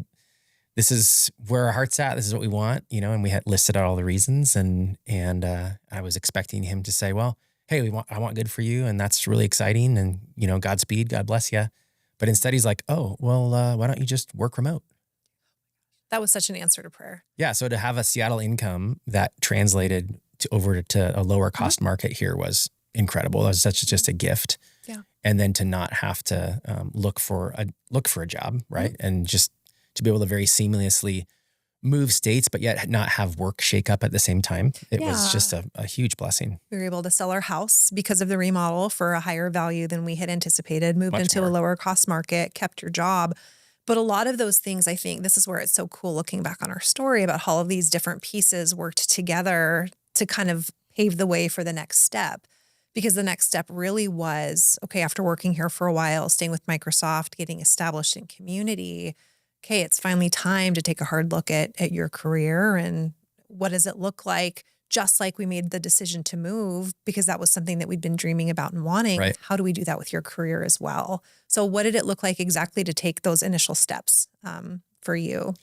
this is where our heart's at. This is what we want, and we had listed out all the reasons. And I was expecting him to say, well, hey, I want good for you. And that's really exciting. And, Godspeed, God bless you. But instead he's like, oh, well, why don't you just work remote? That was such an answer to prayer. Yeah. So to have a Seattle income that translated over to a lower cost market here was incredible. That was just a gift. Yeah. And then to not have to look for a job, right? And just to be able to very seamlessly move states, but yet not have work shake up at the same time. It was just a huge blessing. We were able to sell our house because of the remodel for a higher value than we had anticipated, moved Much into more. a lower cost market, kept your job. But a lot of those things, I think this is where it's so cool looking back on our story about how all of these different pieces worked together to kind of pave the way for the next step. Because the next step really was, okay, after working here for a while, staying with Microsoft, getting established in community, okay, it's finally time to take a hard look at your career and what does it look like? Just like we made the decision to move because that was something that we'd been dreaming about and wanting. Right. How do we do that with your career as well? So what did it look like exactly to take those initial steps for you,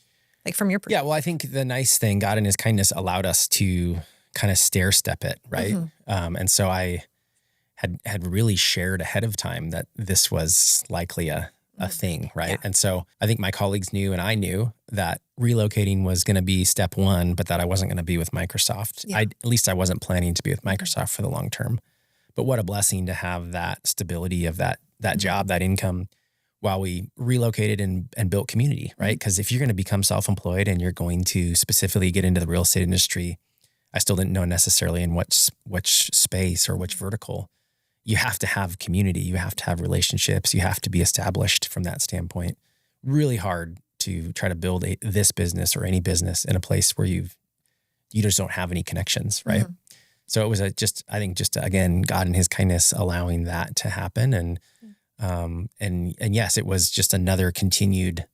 like from your perspective? Yeah, well, I think the nice thing, God in his kindness allowed us to kind of stair step it, right? And so I had really shared ahead of time that this was likely a thing, right? Yeah. And so I think my colleagues knew and I knew that relocating was going to be step one, but that I wasn't going to be with Microsoft. Yeah. At least I wasn't planning to be with Microsoft for the long term. But what a blessing to have that stability of that job, that income while we relocated and built community, right? Because if you're going to become self-employed and you're going to specifically get into the real estate industry, I still didn't know necessarily in which space or which vertical. You have to have community. You have to have relationships. You have to be established from that standpoint. Really hard to try to build this business or any business in a place where you just don't have any connections, right? So it was I think again, God in his kindness allowing that to happen. And yes, it was just another continued,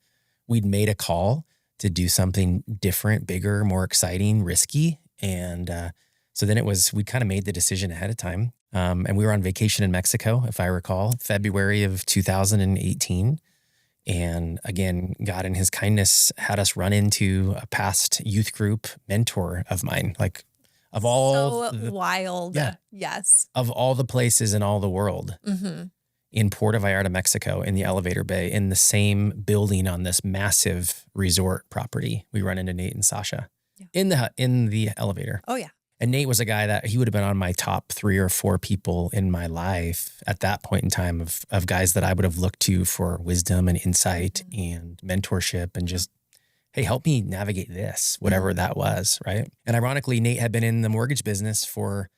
we'd made a call to do something different, bigger, more exciting, risky. And so then we kind of made the decision ahead of time. And we were on vacation in Mexico, if I recall, February of 2018. And again, God in his kindness had us run into a past youth group mentor of mine, like of all wild. Yeah. Yes. Of all the places in all the world, in Puerto Vallarta, Mexico, in the elevator bay, in the same building on this massive resort property, we run into Nate and Sasha in the elevator. Oh yeah. And Nate was a guy that he would have been on my top 3 or 4 people in my life at that point in time of guys that I would have looked to for wisdom and insight and mentorship and just, hey, help me navigate this, whatever that was, right? And ironically, Nate had been in the mortgage business for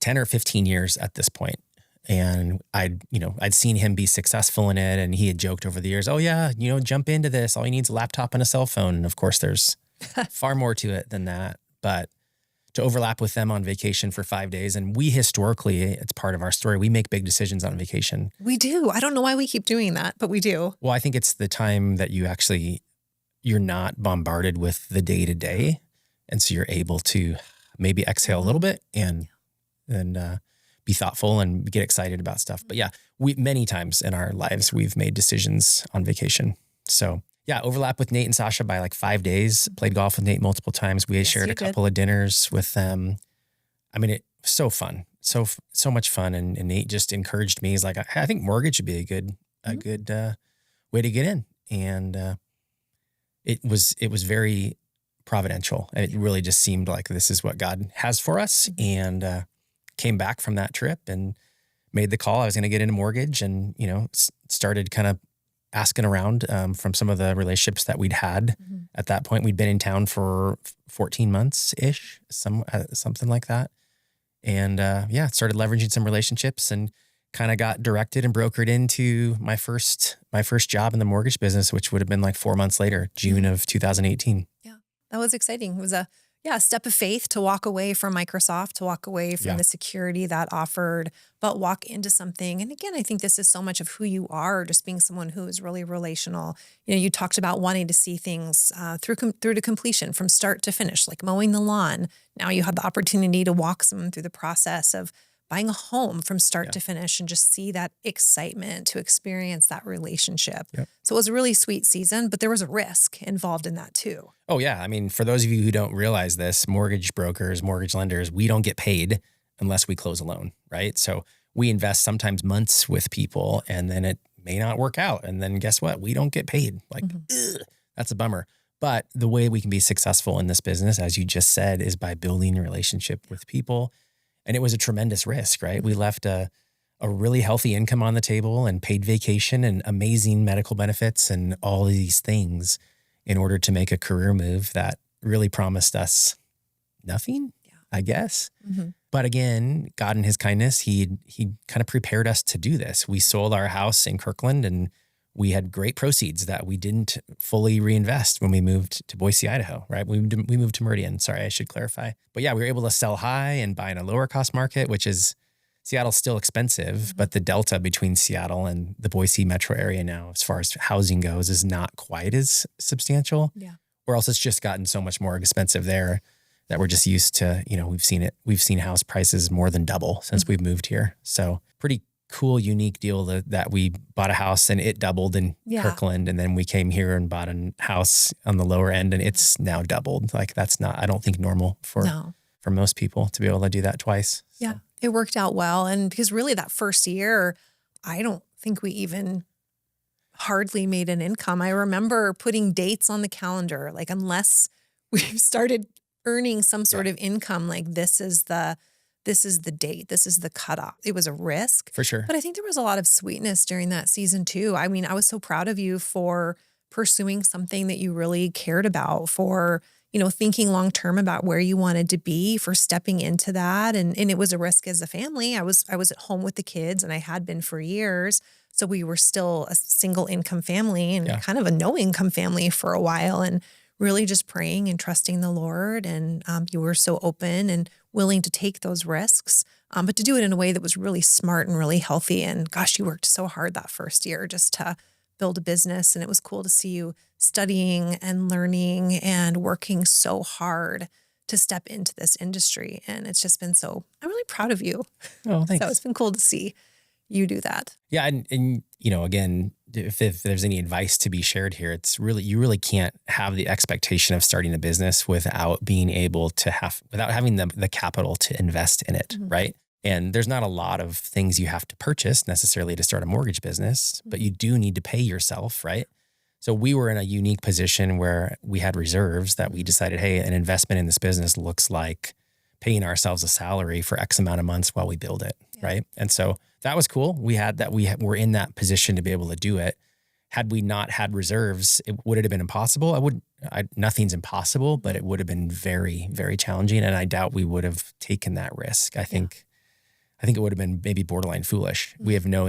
10 or 15 years at this point. And I'd seen him be successful in it. And he had joked over the years, oh yeah, jump into this. All you need is a laptop and a cell phone. And of course, there's far more to it than that. But to overlap with them on vacation for 5 days. And we historically, it's part of our story, we make big decisions on vacation. We do. I don't know why we keep doing that, but we do. Well, I think it's the time that you're not bombarded with the day to day. And so you're able to maybe exhale a little bit and be thoughtful and get excited about stuff. But yeah, many times in our lives, we've made decisions on vacation. So yeah, overlap with Nate and Sasha by like 5 days, played golf with Nate multiple times. We shared a couple of dinners with them. I mean, it was so fun, so much fun. And Nate just encouraged me. He's like, I think mortgage would be a good way to get in. And it was very providential. And it really just seemed like this is what God has for us. And came back from that trip and made the call. I was going to get into mortgage and, started kind of asking around from some of the relationships that we'd had at that point. We'd been in town for 14 months-ish, something like that. And started leveraging some relationships and kind of got directed and brokered into my first job in the mortgage business, which would have been like 4 months later, June of 2018. Yeah, that was exciting. It was a step of faith to walk away from Microsoft, to walk away from the security that offered, but walk into something. And again, I think this is so much of who you are, just being someone who is really relational. You talked about wanting to see things through to completion, from start to finish, like mowing the lawn. Now you have the opportunity to walk someone through the process of buying a home from start to finish and just see that excitement, to experience that relationship. Yep. So it was a really sweet season, but there was a risk involved in that too. Oh yeah. I mean, for those of you who don't realize this, mortgage brokers, mortgage lenders, we don't get paid unless we close a loan, right? So we invest sometimes months with people and then it may not work out. And then guess what? We don't get paid. Like, that's a bummer. But the way we can be successful in this business, as you just said, is by building a relationship with people. And it was a tremendous risk, right? We left a a really healthy income on the table and paid vacation and amazing medical benefits and all of these things in order to make a career move that really promised us nothing, I guess. But again, God in his kindness, he kind of prepared us to do this. We sold our house in Kirkland and we had great proceeds that we didn't fully reinvest when we moved to Boise, Idaho, right? We moved to Meridian. Sorry, I should clarify. But yeah, we were able to sell high and buy in a lower cost market, which is Seattle's still expensive, but the delta between Seattle and the Boise metro area now, as far as housing goes, is not quite as substantial. Yeah. Or else it's just gotten so much more expensive there that we're just used to, we've seen house prices more than double since we've moved here. So pretty cool, unique deal that we bought a house and it doubled in Kirkland. And then we came here and bought a house on the lower end and it's now doubled. Like that's not, I don't think normal for most people to be able to do that twice. So. Yeah, it worked out well. And because really that first year, I don't think we even hardly made an income. I remember putting dates on the calendar, like unless we've started earning some sort of income, like this is the date, this is the cutoff. It was a risk. For sure. But I think there was a lot of sweetness during that season too. I mean, I was so proud of you for pursuing something that you really cared about, for, thinking long-term about where you wanted to be, for stepping into that. And it was a risk as a family. I was at home with the kids and I had been for years. So we were still a single income family and kind of a no income family for a while, and really just praying and trusting the Lord. And you were so open and willing to take those risks, but to do it in a way that was really smart and really healthy. And gosh, you worked so hard that first year just to build a business. And it was cool to see you studying and learning and working so hard to step into this industry. And it's just been I'm really proud of you. Oh, thanks. So it's been cool to see you do that. Yeah. And again, if there's any advice to be shared here, it's really, you really can't have the expectation of starting a business without being able to without having the capital to invest in it. Right. And there's not a lot of things you have to purchase necessarily to start a mortgage business, but you do need to pay yourself. Right. So we were in a unique position where we had reserves that we decided, hey, an investment in this business looks like paying ourselves a salary for X amount of months while we build it. Right. And so that was cool. We were in that position to be able to do it. Had we not had reserves, would it have been impossible? Nothing's impossible, but it would have been very, very challenging. And I doubt we would have taken that risk. I think it would have been maybe borderline foolish. We have no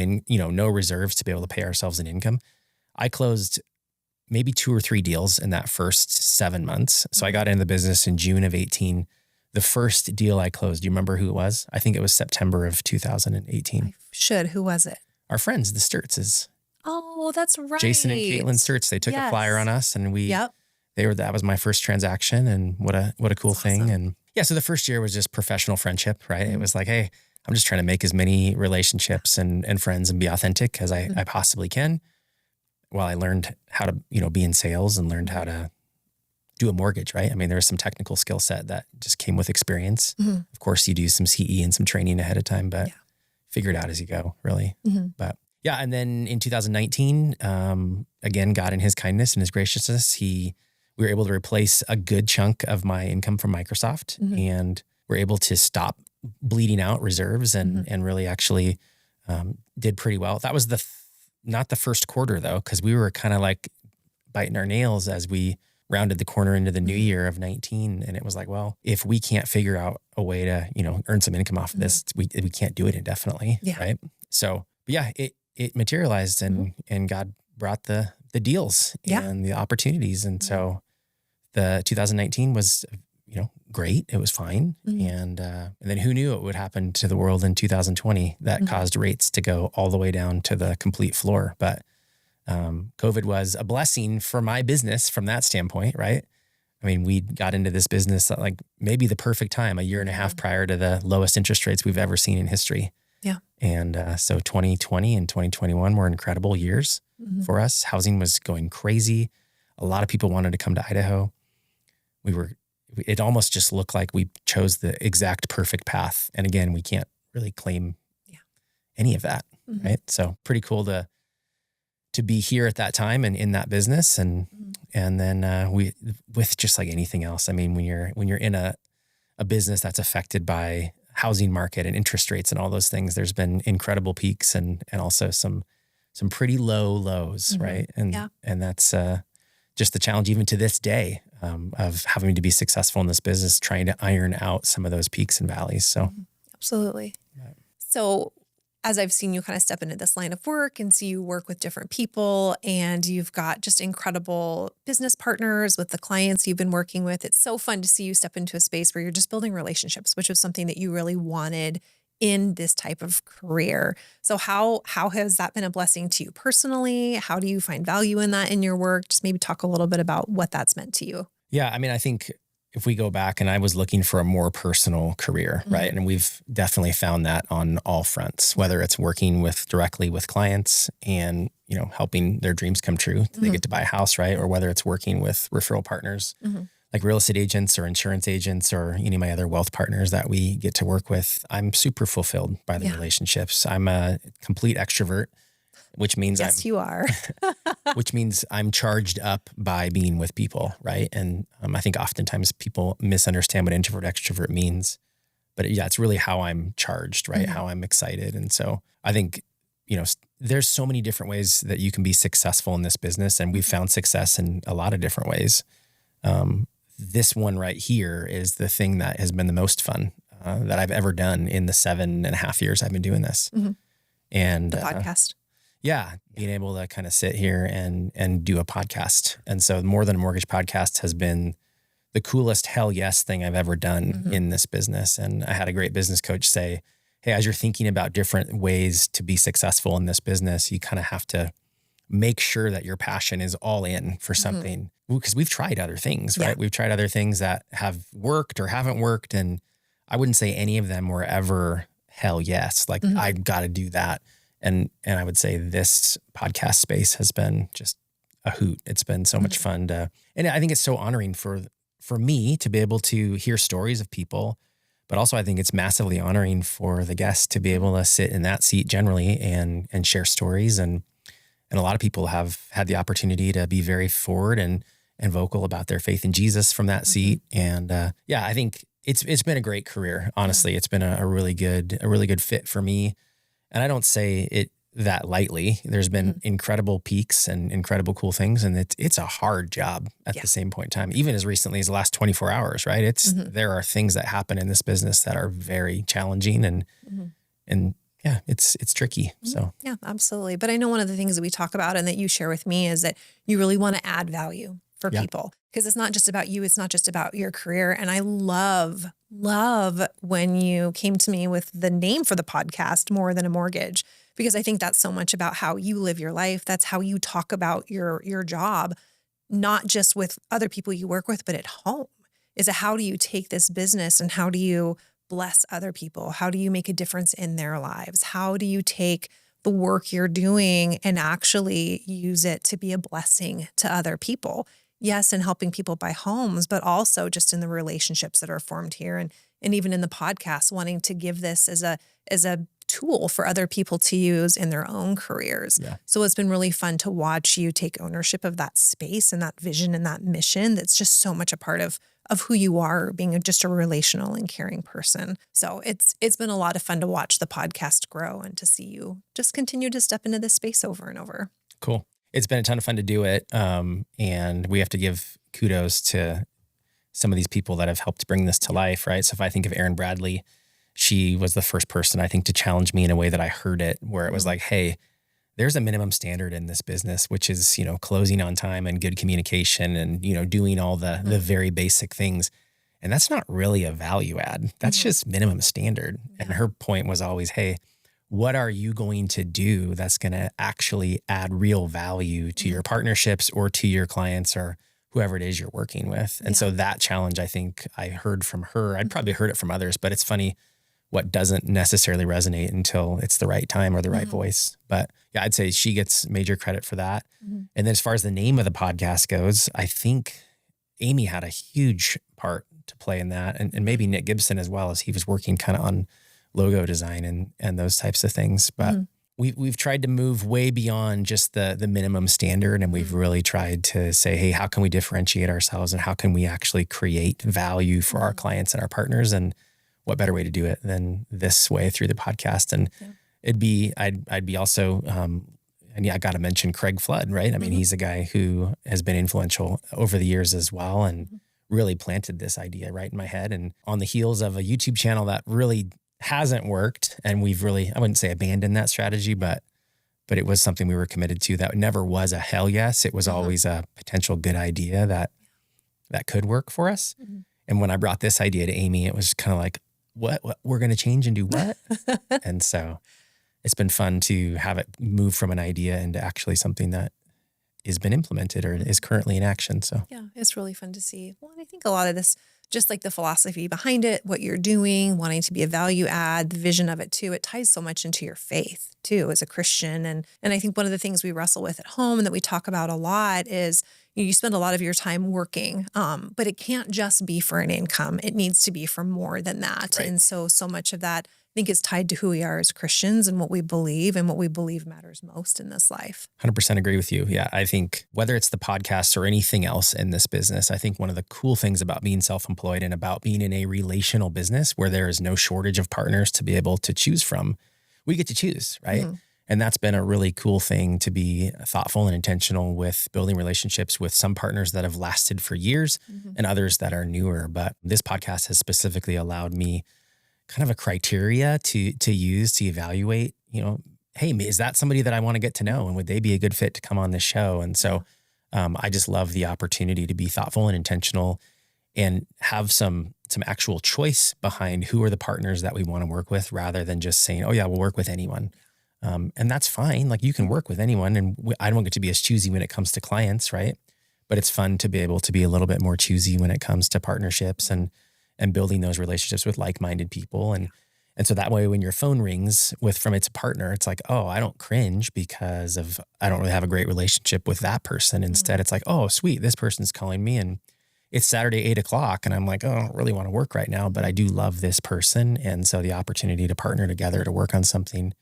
reserves to be able to pay ourselves an income. I closed maybe 2 or 3 deals in that first 7 months. So I got into the business in June of 18. The first deal I closed, do you remember who it was? I think it was September of 2018. Who was it? Our friends, the Sturtses. Oh, that's right. Jason and Caitlin Sturts. They took a flyer on us and that was my first transaction, and what a cool thing. Awesome. And yeah, so the first year was just professional friendship, right? It was like, hey, I'm just trying to make as many relationships and friends and be authentic as I possibly can. While I learned how to, be in sales and learned how to do a mortgage, right? I mean, there was some technical skill set that just came with experience. Of course, you do some CE and some training ahead of time, but figure it out as you go, really. But yeah, and then in 2019, again, God in his kindness and his graciousness, we were able to replace a good chunk of my income from Microsoft, and we're able to stop bleeding out reserves and really actually did pretty well. That was not the first quarter though, because we were kind of like biting our nails as we rounded the corner into the new year of 19. And it was like, well, if we can't figure out a way to, earn some income off of this, we can't do it indefinitely. Yeah. Right. So, but yeah, it materialized and God brought the deals and the opportunities. And so the 2019 was, great. It was fine. And then who knew it would happen to the world in 2020 that caused rates to go all the way down to the complete floor. But COVID was a blessing for my business from that standpoint, right? I mean, we got into this business at like maybe the perfect time, a year and a half prior to the lowest interest rates we've ever seen in history. Yeah. And so 2020 and 2021 were incredible years for us. Housing was going crazy. A lot of people wanted to come to Idaho. It almost just looked like we chose the exact perfect path. And again, we can't really claim any of that, right? So pretty cool to be here at that time and in that business. And then with just like anything else, I mean, when you're in a business that's affected by housing market and interest rates and all those things, there's been incredible peaks and also some pretty low lows, right? And that's just the challenge even to this day of having to be successful in this business, trying to iron out some of those peaks and valleys. So absolutely. So as I've seen you kind of step into this line of work and see you work with different people, and you've got just incredible business partners with the clients you've been working with, it's so fun to see you step into a space where you're just building relationships, which was something that you really wanted in this type of career. So how has that been a blessing to you personally? How do you find value in that in your work? Just maybe talk a little bit about what that's meant to you. Yeah, I mean, I think if we go back, and I was looking for a more personal career, right? And we've definitely found that on all fronts, whether it's working directly with clients and, helping their dreams come true. They get to buy a house, right? Or whether it's working with referral partners, like real estate agents or insurance agents or any of my other wealth partners that we get to work with. I'm super fulfilled by the relationships. I'm a complete extrovert, which means you are. which means I'm charged up by being with people, right? And I think oftentimes people misunderstand what introvert extrovert means, but it's really how I'm charged, right? How I'm excited. And so I think, there's so many different ways that you can be successful in this business, and we've found success in a lot of different ways. This one right here is the thing that has been the most fun that I've ever done in the 7.5 years I've been doing this. And the podcast. Being able to kind of sit here and do a podcast. And so More Than a Mortgage podcast has been the coolest hell yes thing I've ever done in this business. And I had a great business coach say, hey, as you're thinking about different ways to be successful in this business, you kind of have to make sure that your passion is all in for something. Because we've tried other things, right? We've tried other things that have worked or haven't worked. And I wouldn't say any of them were ever hell yes. Like I've got to do that. And I would say this podcast space has been just a hoot. It's been so much fun and I think it's so honoring for me to be able to hear stories of people, but also I think it's massively honoring for the guests to be able to sit in that seat generally and share stories. And a lot of people have had the opportunity to be very forward and vocal about their faith in Jesus from that seat. And I think it's been a great career. Honestly, it's been a really good fit for me. And I don't say it that lightly. There's been incredible peaks and incredible cool things. And it's a hard job at the same point in time, even as recently as the last 24 hours, right? There are things that happen in this business that are very challenging and it's tricky. So yeah, absolutely. But I know one of the things that we talk about and that you share with me is that you really want to add value for people, because it's not just about you. It's not just about your career. And I love when you came to me with the name for the podcast, More Than a Mortgage, because I think that's so much about how you live your life. That's how you talk about your job, not just with other people you work with, but at home. Is how do you take this business and how do you bless other people? How do you make a difference in their lives? How do you take the work you're doing and actually use it to be a blessing to other people? Yes, in helping people buy homes, but also just in the relationships that are formed here, and even in the podcast, wanting to give this as a tool for other people to use in their own careers. Yeah. So it's been really fun to watch you take ownership of that space and that vision and that mission. That's just so much a part of who you are, being just a relational and caring person. So it's been a lot of fun to watch the podcast grow and to see you just continue to step into this space over and over. Cool. It's been a ton of fun to do it. And we have to give kudos to some of these people that have helped bring this to life, right? So if I think of Erin Bradley, she was the first person, I think, to challenge me in a way that I heard it, where it was like, hey, there's a minimum standard in this business, which is, closing on time and good communication and, doing all the very basic things. And that's not really a value add. That's just minimum standard. Yeah. And her point was always, hey, what are you going to do that's going to actually add real value to your partnerships or to your clients or whoever it is you're working with? And so that challenge, I think I heard from her. I'd probably heard it from others, but it's funny what doesn't necessarily resonate until it's the right time or the right voice. But yeah, I'd say she gets major credit for that. And then as far as the name of the podcast goes, I think Amy had a huge part to play in that. And maybe Nick Gibson as well, as he was working kind of on logo design and those types of things. But we've tried to move way beyond just the minimum standard. And we've really tried to say, hey, how can we differentiate ourselves and how can we actually create value for our clients and our partners? And what better way to do it than this way through the podcast? And I'd be also, and I got to mention Craig Flood, right? I mean, he's a guy who has been influential over the years as well, and really planted this idea right in my head. And on the heels of a YouTube channel that really hasn't worked, and we've really, I wouldn't say abandoned that strategy, but it was something we were committed to that never was a hell yes. It was always a potential good idea that could work for us. And when I brought this idea to Amy, it was kind of like, what we're going to change and do what? And so it's been fun to have it move from an idea into actually something that has been implemented or is currently in action. So yeah, it's really fun to see. Well, and I think a lot of this, just like the philosophy behind it, what you're doing, wanting to be a value add, the vision of it too, it ties so much into your faith too as a Christian. And I think one of the things we wrestle with at home and that we talk about a lot is you spend a lot of your time working, but it can't just be for an income. It needs to be for more than that. Right. And so much of that, I think, is tied to who we are as Christians and what we believe matters most in this life. 100% agree with you. Yeah. I think whether it's the podcast or anything else in this business, I think one of the cool things about being self-employed and about being in a relational business where there is no shortage of partners to be able to choose from, we get to choose, right? And that's been a really cool thing, to be thoughtful and intentional with building relationships with some partners that have lasted for years and others that are newer. But this podcast has specifically allowed me kind of a criteria to use to evaluate, hey, is that somebody that I want to get to know? And would they be a good fit to come on this show? And so I just love the opportunity to be thoughtful and intentional and have some actual choice behind who are the partners that we want to work with, rather than just saying, oh yeah, we'll work with anyone. And that's fine. Like, you can work with anyone, and I don't get to be as choosy when it comes to clients, right? But it's fun to be able to be a little bit more choosy when it comes to partnerships and building those relationships with like-minded people. And so that way, when your phone rings from its partner, it's like, oh, I don't cringe because I don't really have a great relationship with that person. Instead, it's like, oh, sweet, this person's calling me and it's Saturday, 8:00. And I'm like, oh, I don't really want to work right now, but I do love this person. And so the opportunity to partner together to work on something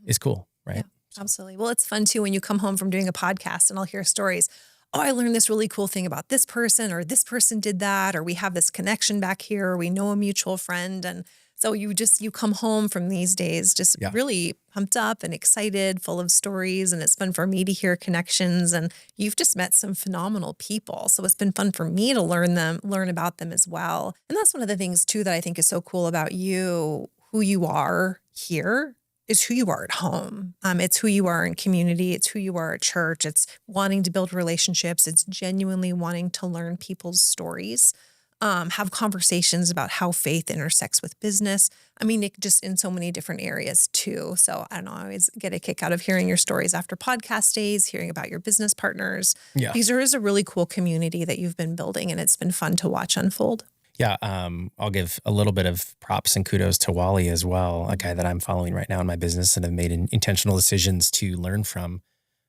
is cool, right? Yeah, absolutely. Well, it's fun too when you come home from doing a podcast and I'll hear stories. Oh, I learned this really cool thing about this person, or this person did that, or we have this connection back here, or we know a mutual friend. And so you come home from these days just really pumped up and excited, full of stories. And it's fun for me to hear connections. And you've just met some phenomenal people. So it's been fun for me to learn about them as well. And that's one of the things too that I think is so cool about you, who you are here is who you are at home. It's who you are in community. It's who you are at church. It's wanting to build relationships. It's genuinely wanting to learn people's stories, have conversations about how faith intersects with business. I mean, it just in so many different areas too. So I don't know, I always get a kick out of hearing your stories after podcast days, hearing about your business partners. Yeah. Because there is a really cool community that you've been building, and it's been fun to watch unfold. Yeah, I'll give a little bit of props and kudos to Wally as well, a guy that I'm following right now in my business and have made intentional decisions to learn from.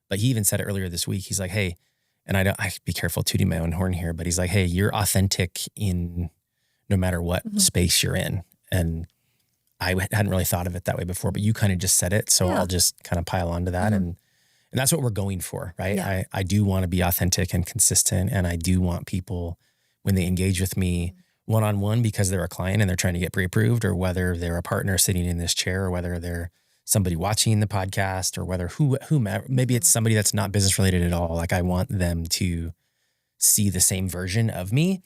But he even said it earlier this week. He's like, hey, and I be careful tooting my own horn here, but he's like, hey, you're authentic in no matter what space you're in. And I hadn't really thought of it that way before, but you kind of just said it. So I'll just kind of pile onto that. And that's what we're going for, right? Yeah. I do want to be authentic and consistent. And I do want people, when they engage with me, one-on-one because they're a client and they're trying to get pre-approved, or whether they're a partner sitting in this chair, or whether they're somebody watching the podcast, or whether whomever, maybe it's somebody that's not business related at all. Like, I want them to see the same version of me.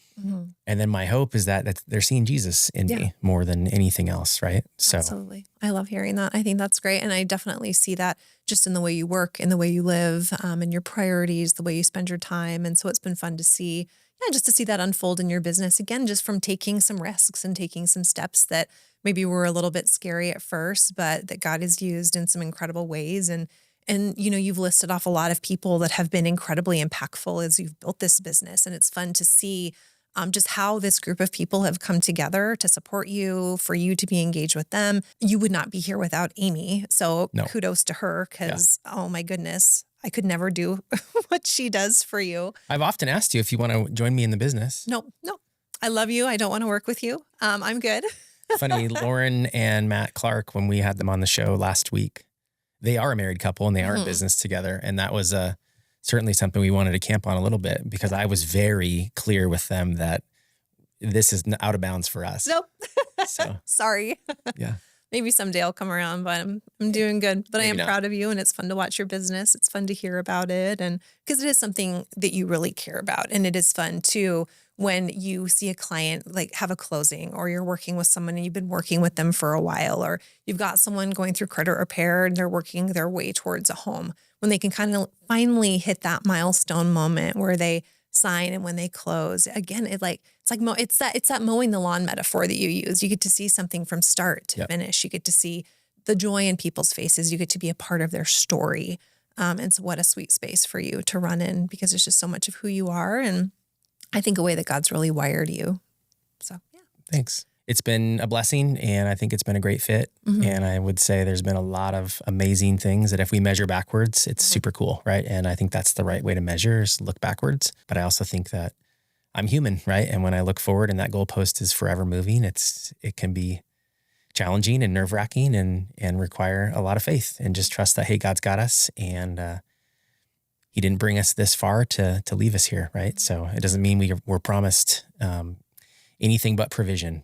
And then my hope is that they're seeing Jesus in me more than anything else. Right. So absolutely. I love hearing that. I think that's great. And I definitely see that just in the way you work, in the way you live, and your priorities, the way you spend your time. And so it's been fun to see, just to see that unfold in your business again, just from taking some risks and taking some steps that maybe were a little bit scary at first, but that God has used in some incredible ways. And you've listed off a lot of people that have been incredibly impactful as you've built this business. And it's fun to see just how this group of people have come together to support you, for you to be engaged with them. You would not be here without Amy. So kudos to her, because, oh my goodness, I could never do what she does for you. I've often asked you if you want to join me in the business. No. I love you. I don't want to work with you. I'm good. Funny, Lauren and Matt Clark, when we had them on the show last week, they are a married couple and they are in business together. And that was certainly something we wanted to camp on a little bit, because I was very clear with them that this is out of bounds for us. Nope. So Sorry. yeah. Maybe someday I'll come around, but I'm doing good. But Maybe I am not. proud of you, and it's fun to watch your business. It's fun to hear about it, and because it is something that you really care about, and it is fun too when you see a client like have a closing, or you're working with someone and you've been working with them for a while, or you've got someone going through credit repair and they're working their way towards a home. When they can kind of finally hit that milestone moment where they sign and when they close, again, it's that mowing the lawn metaphor that you use. You get to see something from start to finish. You get to see the joy in people's faces. You get to be a part of their story. And so what a sweet space for you to run in, because it's just so much of who you are. And I think a way that God's really wired you. So, yeah. Thanks. It's been a blessing, and I think it's been a great fit. Mm-hmm. And I would say there's been a lot of amazing things that if we measure backwards, it's super cool, right? And I think that's the right way to measure, is look backwards. But I also think that I'm human, right? And when I look forward and that goalpost is forever moving, it can be challenging and nerve-wracking and require a lot of faith, and just trust that, hey, God's got us, and he didn't bring us this far to leave us here, right? So it doesn't mean we're promised anything but provision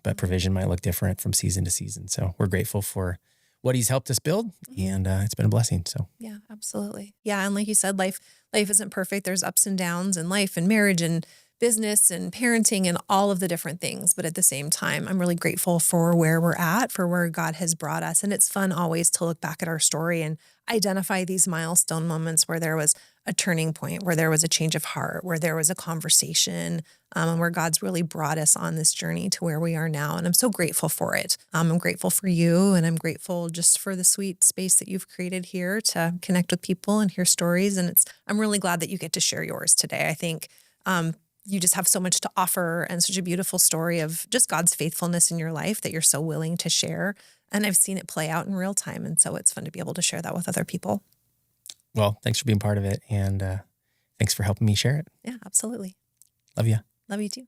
might look different from season to season. So we're grateful for what he's helped us build, and it's been a blessing. So yeah, absolutely. Yeah. And like you said, life isn't perfect. There's ups and downs in life and marriage and business and parenting and all of the different things. But at the same time, I'm really grateful for where we're at, for where God has brought us. And it's fun always to look back at our story and identify these milestone moments where there was a turning point, where there was a change of heart, where there was a conversation, and where God's really brought us on this journey to where we are now. And I'm so grateful for it. I'm grateful for you, and I'm grateful just for the sweet space that you've created here to connect with people and hear stories. And I'm really glad that you get to share yours today. I think you just have so much to offer, and such a beautiful story of just God's faithfulness in your life that you're so willing to share. And I've seen it play out in real time. And so it's fun to be able to share that with other people. Well, thanks for being part of it, and thanks for helping me share it. Yeah, absolutely. Love you. Love you too.